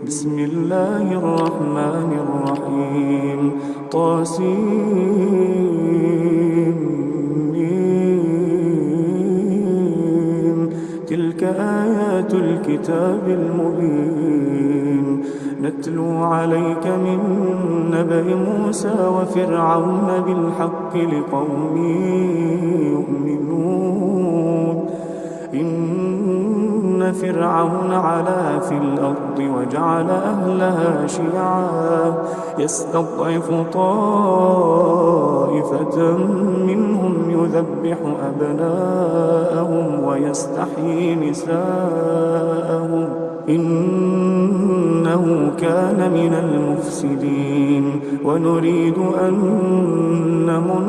بسم الله الرحمن الرحيم طاسيم. تلك آيات الكتاب المبين نتلو عليك من نبأ موسى وفرعون بالحق لقوم يؤمنون. إن فرعون علا في الأرض وجعل أهلها شيعا يستضعف طائفة منهم يذبح أبناءهم ويستحيي نساءهم إنه كان من المفسدين. ونريد أن نمن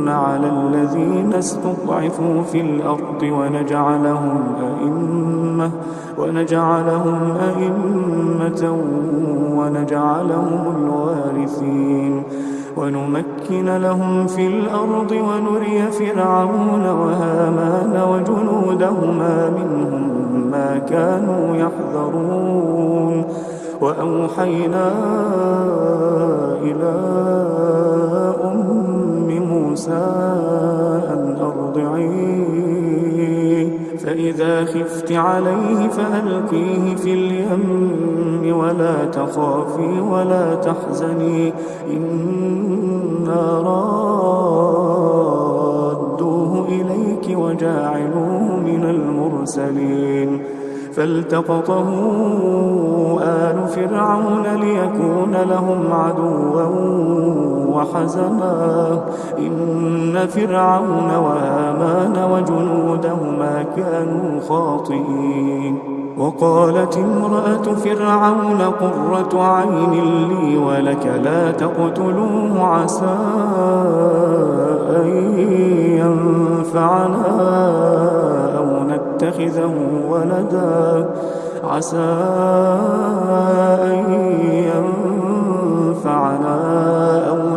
على الذين استضعفوا في الأرض ونجعلهم أئمة ونجعلهم الوارثين ونمكن لهم في الأرض ونري فرعون وهامان وجنودهما منهم ما كانوا يحذرون. وأوحينا إلى أم موسى أن أرضعيه فإذا خفت عليه فألقيه في اليم ولا تخافي ولا تحزني إنا رادوه إليك وجاعلوه من المرسلين. فالتقطه آل فرعون ليكون لهم عدوا وحزنا إن فرعون وهامان وجنودهما كانوا خاطئين. وقالت امرأة فرعون قرة عين لي ولك لا تقتلوه عسى أن ينفعنا أو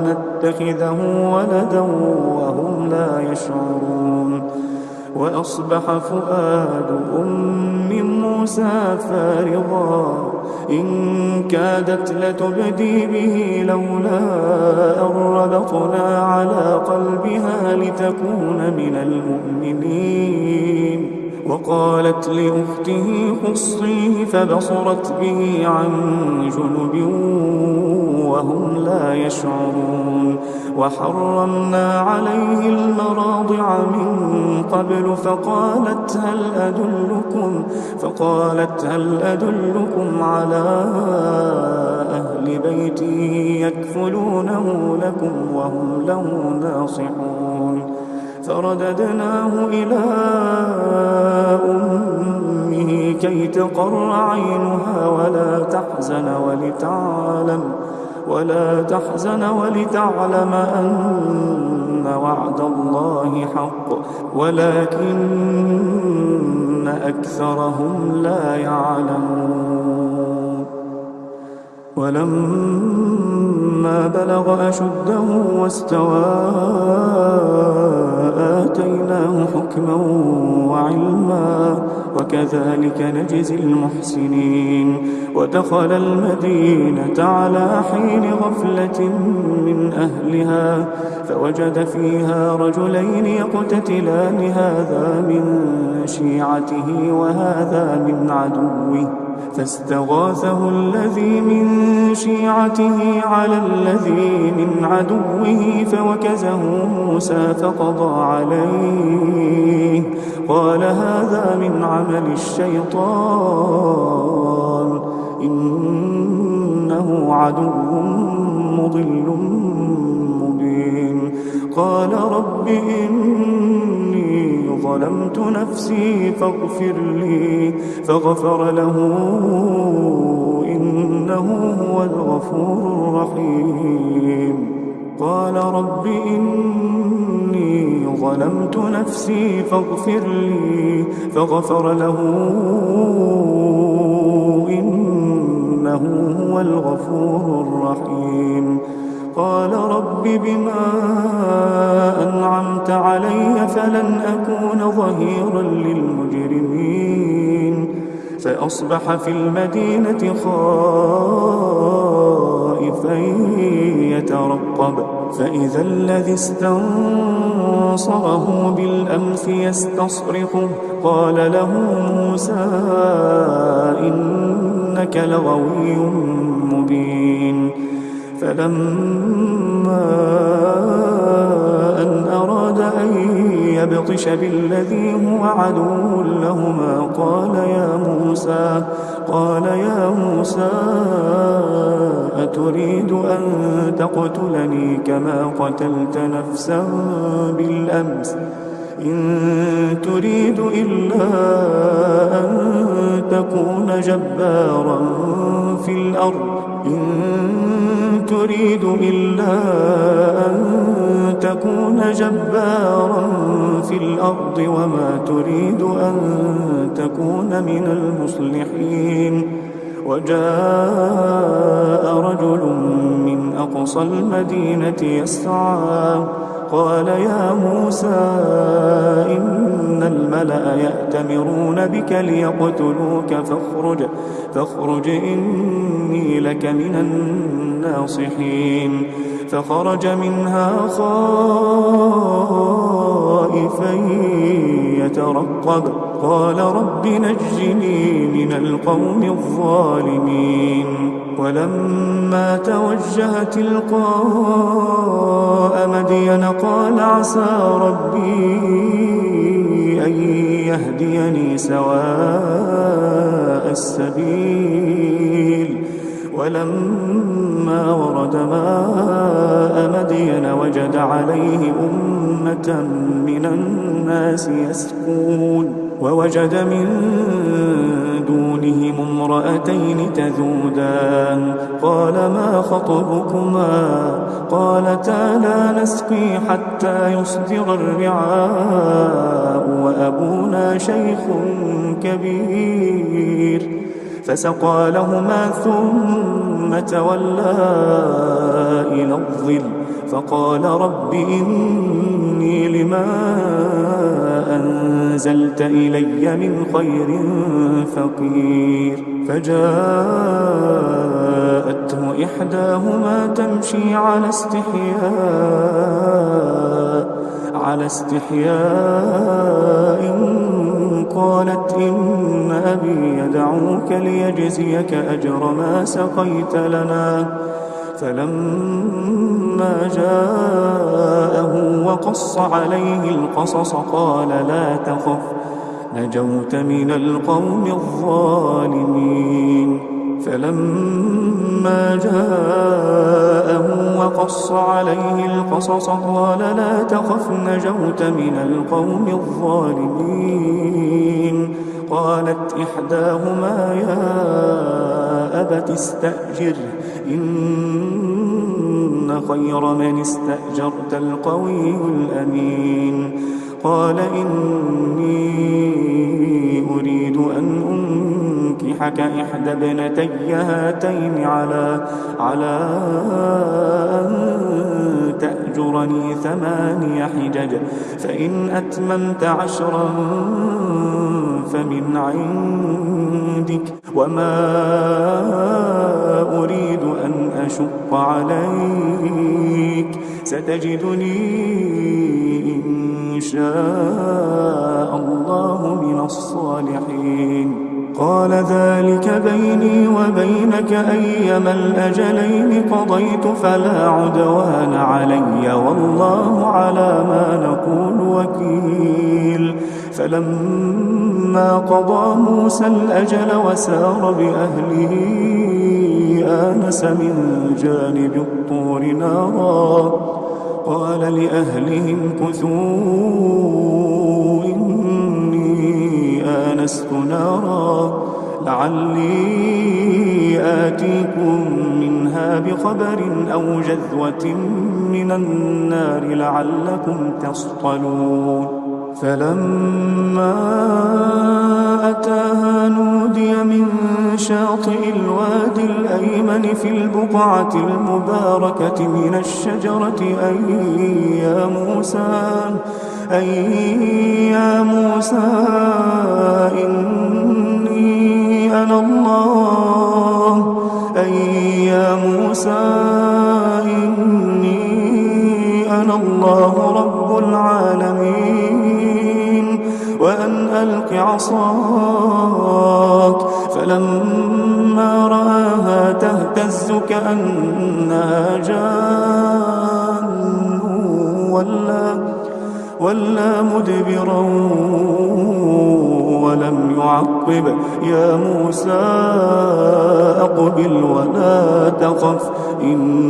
نتخذه ولدا وهم لا يشعرون. وأصبح فؤاد أم موسى فارغا إن كادت لتبدي به لولا أن ربطنا على قلبها لتكون من المؤمنين. وقالت لأخته قصيه فبصرت به عن جنب وهم لا يشعرون. وحرمنا عليه المراضع من قبل فقالت هل أدلكم على أهل بيت يكفلونه لكم وهم له ناصحون. فرددناه إلى أمه كي تقر عينها ولا تحزن ولتعلم أن وعد الله حق ولكن أكثرهم لا يعلمون. ولما بلغ أشده واستوى آتيناه حكما وعلما وكذلك نجزي المحسنين. ودخل المدينة على حين غفلة من أهلها فوجد فيها رجلين يقتتلان هذا من شيعته وهذا من عدوه فاستغاثه الذي من شيعته على الذي من عدوه فوكزه موسى فقضى عليه قال هذا من عمل الشيطان إنه عدو مضل مبين. قال رب إني ظلمت نفسي فاغفر لي فغفر له إنه هو الغفور الرحيم. قال رب إني ظلمت نفسي فاغفر لي فغفر له إنه هو الغفور الرحيم. قال رب بما أنعمت علي فلن أكون ظهيرا للمجرمين فأصبح في المدينة خائفا يترقب فإذا الذي استنصره بالأمس يستصرخه قال له موسى إنك لغوي مبين فلما أن أراد أن يبطش بالذي هو عدو لهما قال يا موسى أتريد أن تقتلني كما قتلت نفسا بالأمس إن تريد إلا أن تكون جبارا في الأرض وما تريد أن تكون من المصلحين وجاء رجل من أقصى المدينة يسعى قال يا موسى إن الملأ يأتمرون بك ليقتلوك فاخرج إني لك من الناصحين فخرج منها خائفا يترقب قال رب نجني من القوم الظالمين ولما توجه تلقاء مدين قال عسى ربي أن يهديني سواء السبيل ولما ورد ماء مدين وجد عليه أمة من الناس يسقون ووجد من دونهم امرأتين تذودان قال ما خطبكما قالتا لا نسقي حتى يصدر الرعاء وأبونا شيخ كبير فسقى لهما ثم تولى إلى الظل فقال رب إني لما أنزلت إلي من خير فقير فجاءته إحداهما تمشي على استحياء قالت إن أبي يدعوك ليجزيك أجر ما سقيت لنا فلما جاءه وقص عليه القصص قال لا تخف نجوت من القوم الظالمين فلما جاءه وقص عليه القصص قال لا تخف نجوت من القوم الظالمين قالت إحداهما يا أبت استأجره إن خير من استأجرت القوي الأمين قال إني أريد أن أنكحك إحدى ابنتي هاتين على أن تأجرني 8 حجج فإن أتممت 10 فمن عندك وما أريد أن أشق عليك ستجدني إن شاء الله من الصالحين قال ذلك بيني وبينك أيما الأجلين قضيت فلا عدوان علي والله على ما نقول وكيل فلما قضى موسى الأجل وسار بأهله آنس من جانب الطور نارا قال لأهلهم كثوا إني آنست نارا لعلي آتيكم منها بخبر أو جذوة من النار لعلكم تصطلون فلما أتاها نودي من شاطئ الوادي الأيمن في البقعة المباركة من الشجرة أي يا موسى إني أنا الله أي يا موسى إني أنا الله رب العالمين وأن ألق عصاك فلما رآها تهتز كأنها جان ولا مدبرا ولم يعقب يا موسى أقبل ولا تخف إنك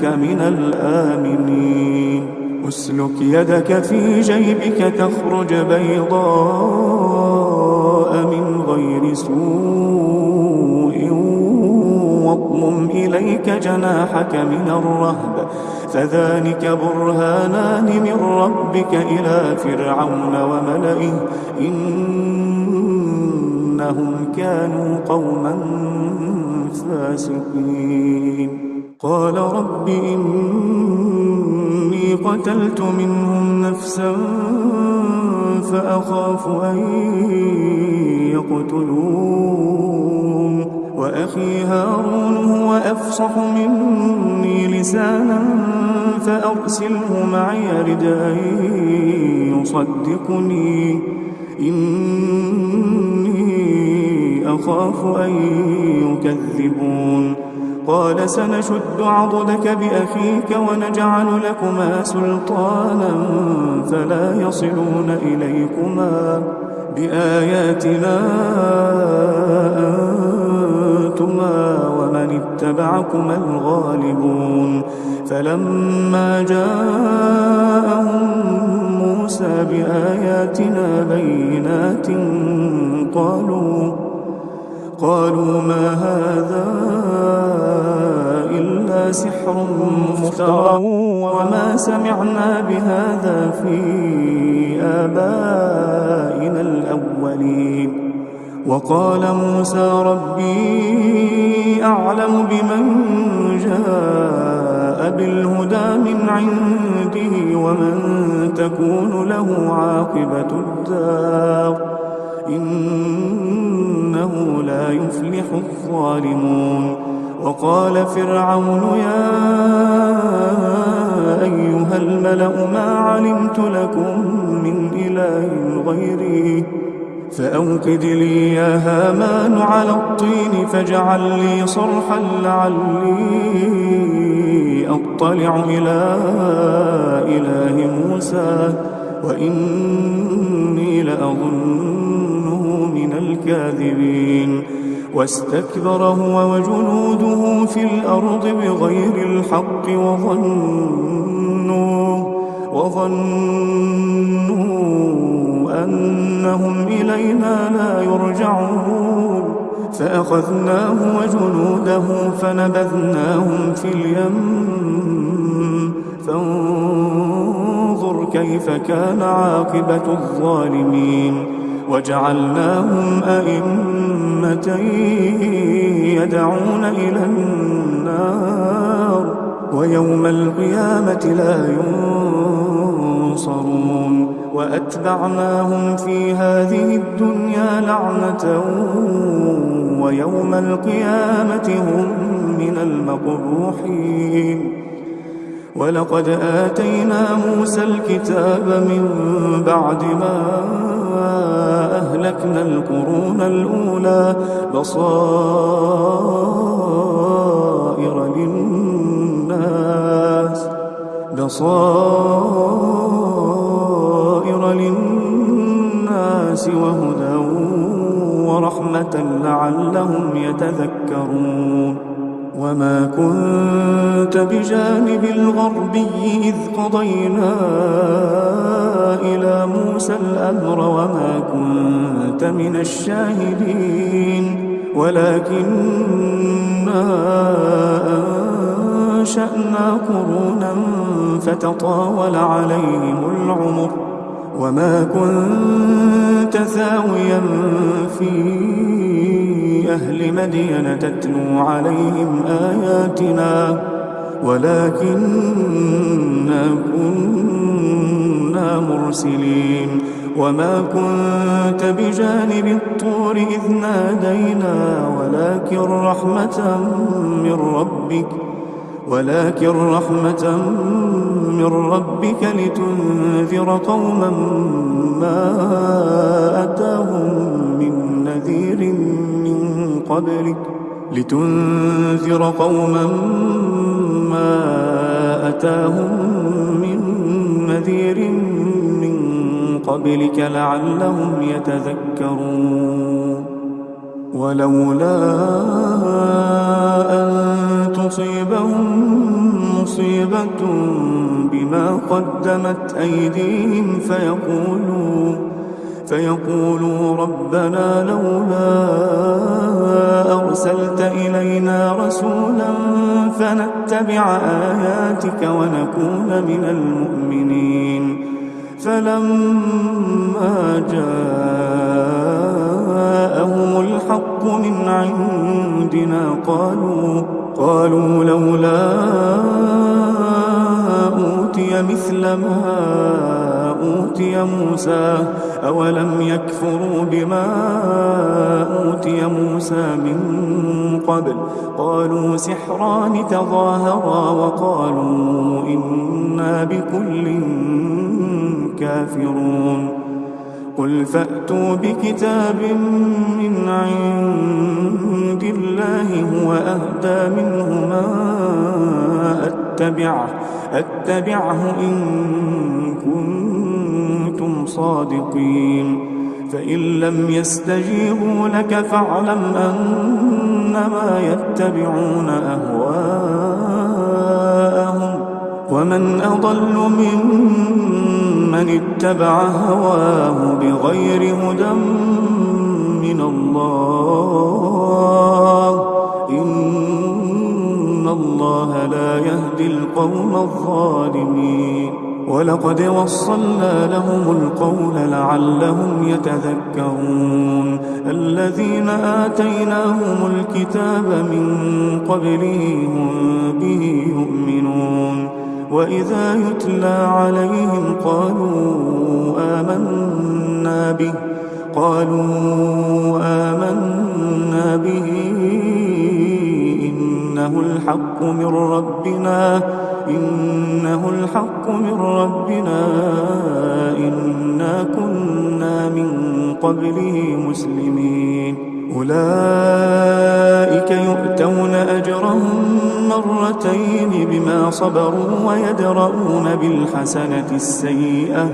من الآمنين أسلك يدك في جيبك تخرج بيضاء من غير سوء واضمم إليك جناحك من الرهب فذلك برهانان من ربك إلى فرعون وملئه إنهم كانوا قوما فاسقين قال رب إني قتلت منهم نفسا فأخاف أن يقتلون وأخي هارون هو أفصح مني لسانا فأرسله معي يرد أن يصدقني إني أخاف أن يكذبون قال سنشد عضدك بأخيك ونجعل لكما سلطانا فلا يصلون إليكما بآياتنا أنتما ومن اتبعكما الغالبون فلما جاءهم موسى بآياتنا بينات قالوا ما هذا إلا سحر مفترى وما سمعنا بهذا في آبائنا الأولين وقال موسى ربي أعلم بمن جاء بالهدى من عنده ومن تكون له عاقبة الدار إنه لا يفلح الظالمون وقال فرعون يا أيها الملأ ما علمت لكم من إله غيري فأوقد لي يا هامان على الطين فاجعل لي صرحا لعلي أطلع إلى إله موسى وإني لأظنه من الكاذبين واستكبر هو وجنوده في الأرض بغير الحق وظنوا أنهم إلينا لا يرجعون فأخذناه وجنوده فنبذناهم في اليم فانظر كيف كان عاقبة الظالمين وجعلناهم أئمة يدعون إلى النار ويوم القيامة لا ينصرون وأتبعناهم في هذه الدنيا لعنة ويوم القيامة هم من المقبوحين ولقد آتينا موسى الكتاب من بعد ما أهلكنا القرون الأولى بصائر للناس وهدى ورحمة لعلهم يتذكرون وما كنت بجانب الغربي إذ قضينا إلى موسى الأمر وما كنت من الشاهدين ولكننا أنشأنا قرونا فتطاول عليهم العمر وما كنت ثاويا في أهل مدين تتلو عليهم آياتنا ولكننا كنا مرسلين وما كنت بجانب الطور إذ نادينا ولكن رحمة من ربك لتنذر قوما ما أتاهم من نذير من قبلك لعلهم يتذكرون ولولا أن تصيبهم مصيبة بما قدمت أيديهم فيقولوا ربنا لولا أرسلت إلينا رسولا فنتبع آياتك ونكون من المؤمنين فلما جاءهم الحق من عندنا قالوا لولا أوتي مثل ما أوتي موسى أولم يكفروا بما أوتي موسى من قبل قالوا سحران تظاهرا وقالوا إنا بكل كافرون قل فأتوا بكتاب من عند الله هو أهدى منه ما أتبعه إن كنتم صادقين فإن لم يستجيبوا لك فاعلم أنما يتبعون أهواءهم ومن أضل ممن اتبع هواه بغير هدى من الله إن الله لا يهدي القوم الظالمين ولقد وصلنا لهم القول لعلهم يتذكرون الذين آتيناهم الكتاب من قبله هم به يؤمنون وإذا يتلى عليهم قالوا آمنا به إنه الحق من ربنا إنا كنا من قبله مسلمين أولئك يؤتون أجرهم مرتين بما صبروا ويدرؤون بالحسنة السيئة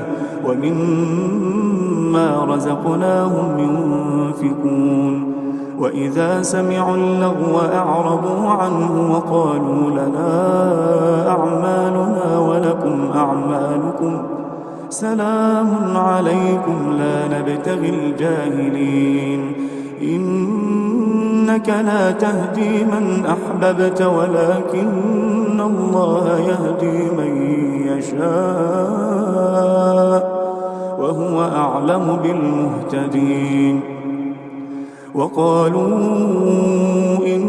ومما رزقناهم ينفقون وإذا سمعوا اللغو أعرضوا عنه وقالوا لنا أعمالنا ولكم أعمالكم سلام عليكم لا نبتغي الجاهلين إنك لا تهدي من أحببت ولكن الله يهدي من يشاء وهو أعلم بالمهتدين وقالوا إن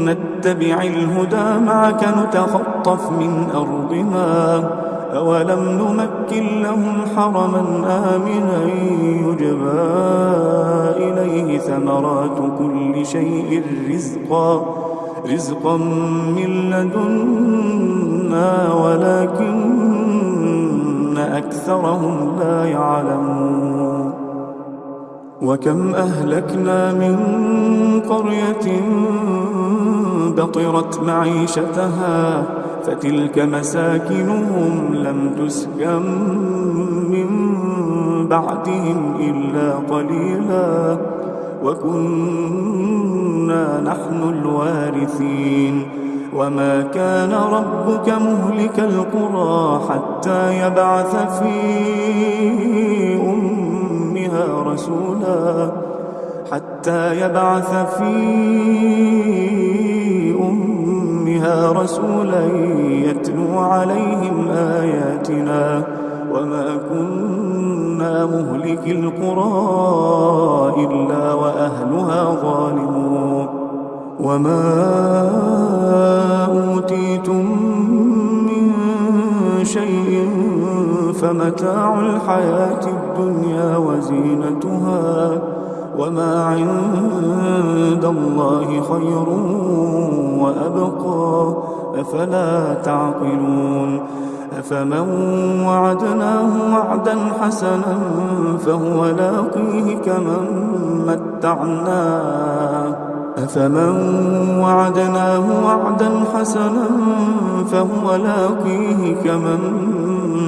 نتبع الهدى معك نتخطف من أرضنا أولم نمكن لهم حرما آمنا يجبى إليه ثمرات كل شيء رزقا من لدنا ولكن أكثرهم لا يعلمون وكم أهلكنا من قرية بطرت معيشتها فتلك مساكنهم لم تسكن من بعدهم إلا قليلا وكنا نحن الوارثين وما كان ربك مهلك القرى حتى يبعث في أمها رسولا يتلو عليهم آياتنا وما كنا مهلك القرى إلا وأهلها ظالمون وما أوتيتم من شيء فمتاع الحياة الدنيا وزينتها وما عند الله خير وأبقى أفلا تعقلون أفمن وعدناه وعدا حسنا فهو لاقيه كمن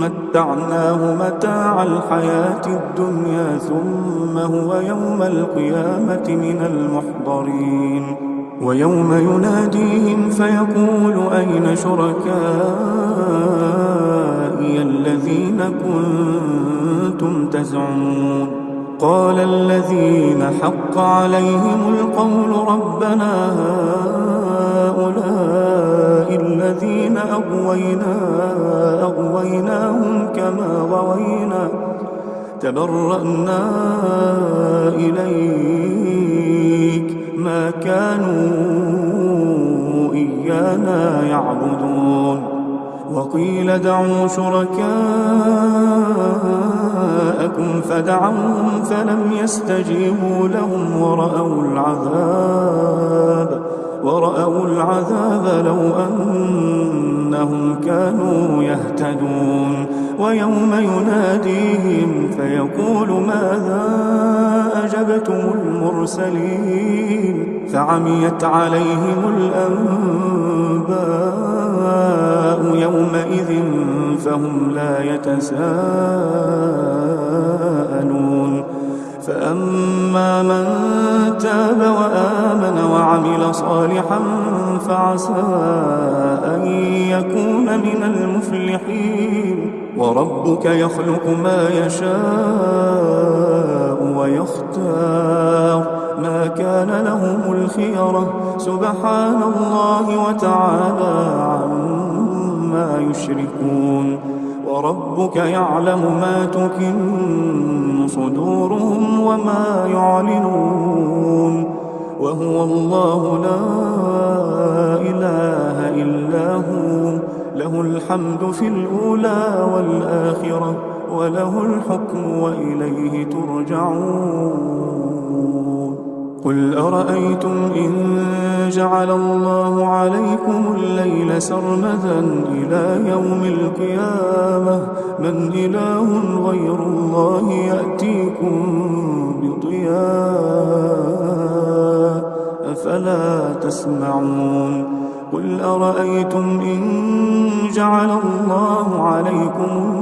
متعناه متاع الحياة الدنيا ثم هو يوم القيامة من المحضرين ويوم يناديهم فيقول أين شركائي الذين كنتم تزعمون قال الذين حق عليهم القول ربنا هؤلاء الذين أغويناهم كما غوينا تبرأنا إليك ما كانوا إيانا يعبدون وقيل دعوا شركاءكم فدعوهم فلم يستجيبوا لهم ورأوا العذاب لو أنهم كانوا يهتدون ويوم يناديهم فيقول ماذا أجبتم المرسلين فعميت عليهم الأنباء يومئذ فهم لا يتساءلون فأما من تاب وآمن وعمل صالحا فعسى أن يكون من المفلحين وربك يخلق ما يشاء ويختار ما كان لهم الخيرة سبحان الله وتعالى عما يشركون وربك يعلم ما تكن صدورهم وما يعلنون وهو الله لا إله إلا هو له الحمد في الأولى والآخرة وله الحكم وإليه ترجعون قل أرأيتم إن جعل الله عليكم الليل سرمدا إلى يوم القيامة من إله غير الله يأتيكم بضياء أفلا تسمعون قل أرأيتم إن جعل الله عليكم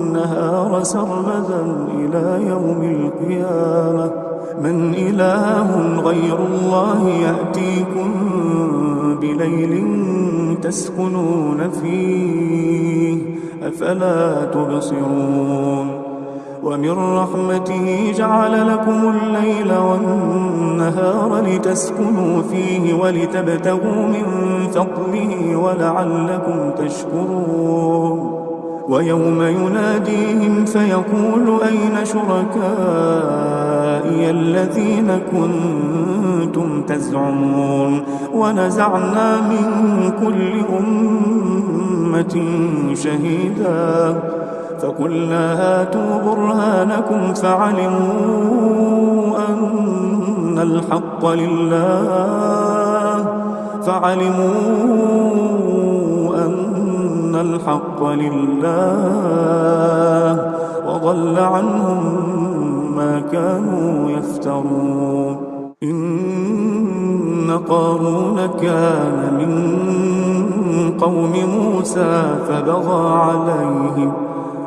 النهار سرمدا إلى يوم القيامة من إله غير الله يأتيكم بليل تسكنون فيه أفلا تبصرون ومن رحمته جعل لكم الليل والنهار لتسكنوا فيه ولتبتغوا من فضله ولعلكم تشكرون ويوم يناديهم فيقول أين شركائي الذين كنتم تزعمون ونزعنا من كل أمة شهيدا فقلنا هاتوا برهانكم فعلموا أن الحق لله وضل عنهم ما كانوا يفترون إن قارون كان من قوم موسى فبغى عليهم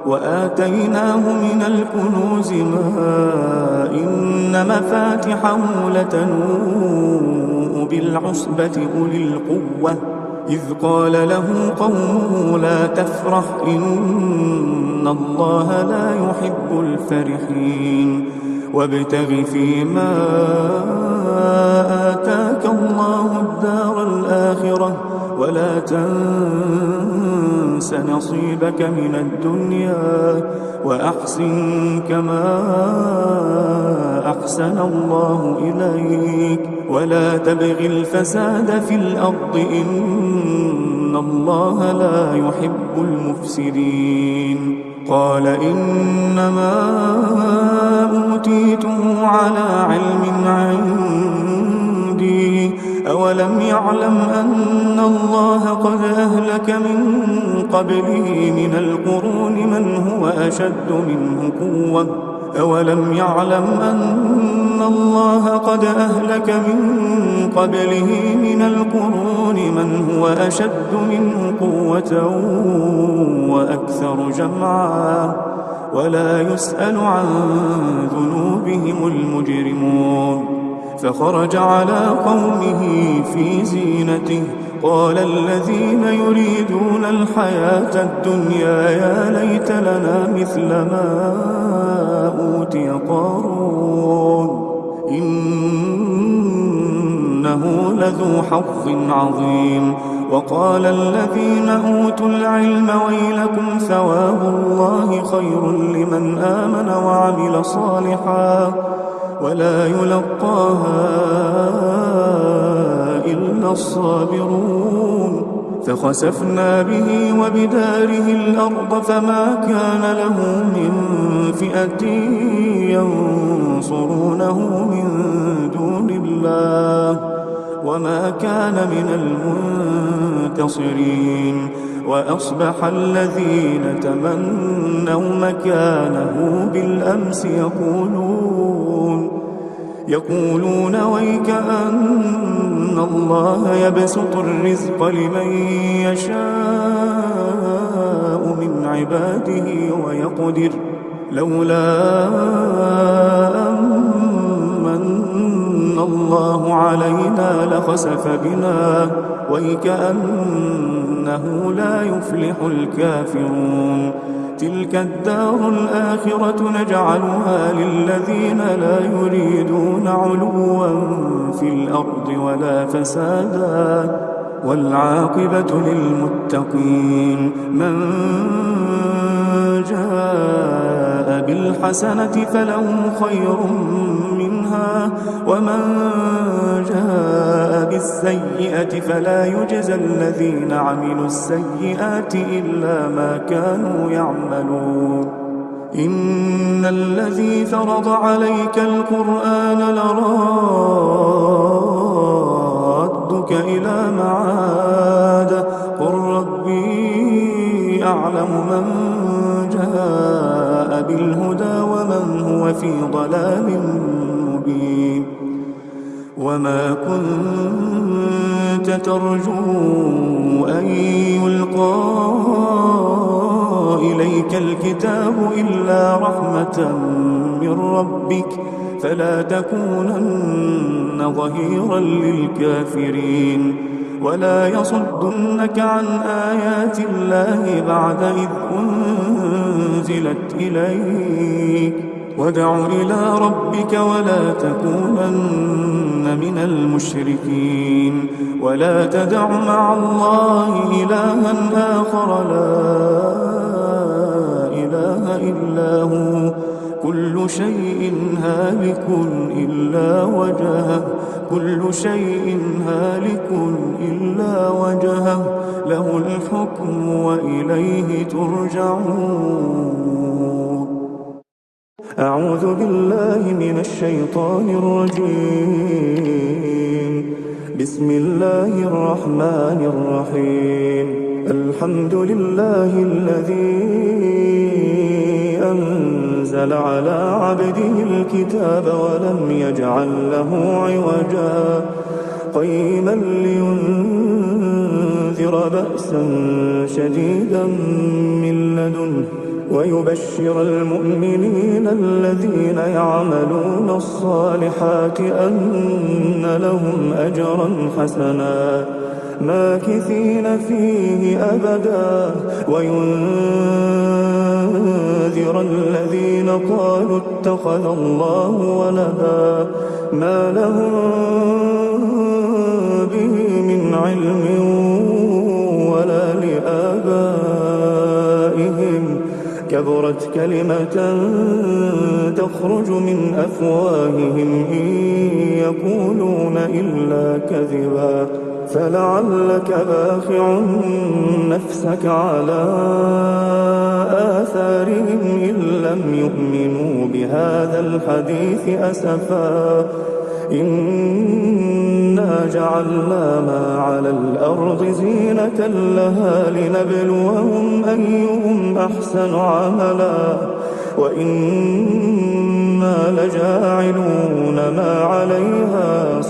وآتيناه من الكنوز ما إن مفاتحه لتنوء بالعصبة أولي القوة إذ قال له قومه لا تفرح إن الله لا يحب الفرحين وابتغ فيما آتاك الله الدار الآخرة ولا تنس نصيبك من الدنيا وأحسن كما أحسن الله إليك ولا تبغ الفساد في الأرض إن الله لا يحب المفسدين قال إنما أوتيته على علم عندي أولم يعلم أن الله قد أهلك من قبله من القرون من هو أشد منه قوة أولم يعلم أن الله قد أهلك من قبله من القرون من هو أشد منه قوة وأكثر جمعا ولا يسأل عن ذنوبهم المجرمون فخرج على قومه في زينته قال الذين يريدون الحياة الدنيا يا ليت لنا مثل ما أوتي قارون إنه لذو حظ عظيم وقال الذين أوتوا العلم ويلكم ثواب الله خير لمن آمن وعمل صالحا ولا يلقاها إلا الصابرون فخسفنا به وبداره الأرض فما كان له من فئة ينصرونه من دون الله وما كان من المنتصرين وأصبح الذين تمنوا مكانه بالأمس يقولون ويك أن الله يبسط الرزق لمن يشاء من عباده ويقدر لولا أمن الله علينا لخسف بنا ويكأنه لا يفلح الكافرون تلك الدار الآخرة نجعلها للذين لا يريدون علوا في الأرض ولا فسادا والعاقبة للمتقين من جاء بالحسنة فله خير منها ومن جاء بالسيئة فلا يجزى الذين عملوا السيئات إلا ما كانوا يعملون إن الذي فرض عليك القرآن لرادك إلى معاد قل ربي أعلم من جاء بالهدى ومن هو في ضلال مبين وما كنت ترجو أن يلقى إليك الكتاب إلا رحمة من ربك فلا تكونن ظهيرا للكافرين ولا يصدنك عن آيات الله بعد إذ أنزلت إليك وادع إلى ربك ولا تكونن من المشركين ولا تدع مع الله إلها آخر لا إله إلا هو كل شيء هالك إلا وجهه كل شيء هالك إلا وجهه له الحكم وإليه ترجعون أعوذ بالله من الشيطان الرجيم بسم الله الرحمن الرحيم الحمد لله الذي أنزل على عبده الكتاب ولم يجعل له عوجا قيما لينذر بأسا شديدا من لدنه ويبشر المؤمنين الذين يعملون الصالحات أن لهم أجرا حسنا ماكثين فيه أبدا وينذر الذين قالوا اتخذ الله ولدا ما لهم به من علم ولا لآبائهم كبرت كلمة تخرج من أفواههم إن يقولون إلا كذبا فلعلك باخع نفسك على آثارهم إن لم يؤمنوا بهذا الحديث أسفا إنا جعلنا ما على الأرض زينة لها لنبلوهم أيهم أحسن عملا وإنا لجاعلون ما عليها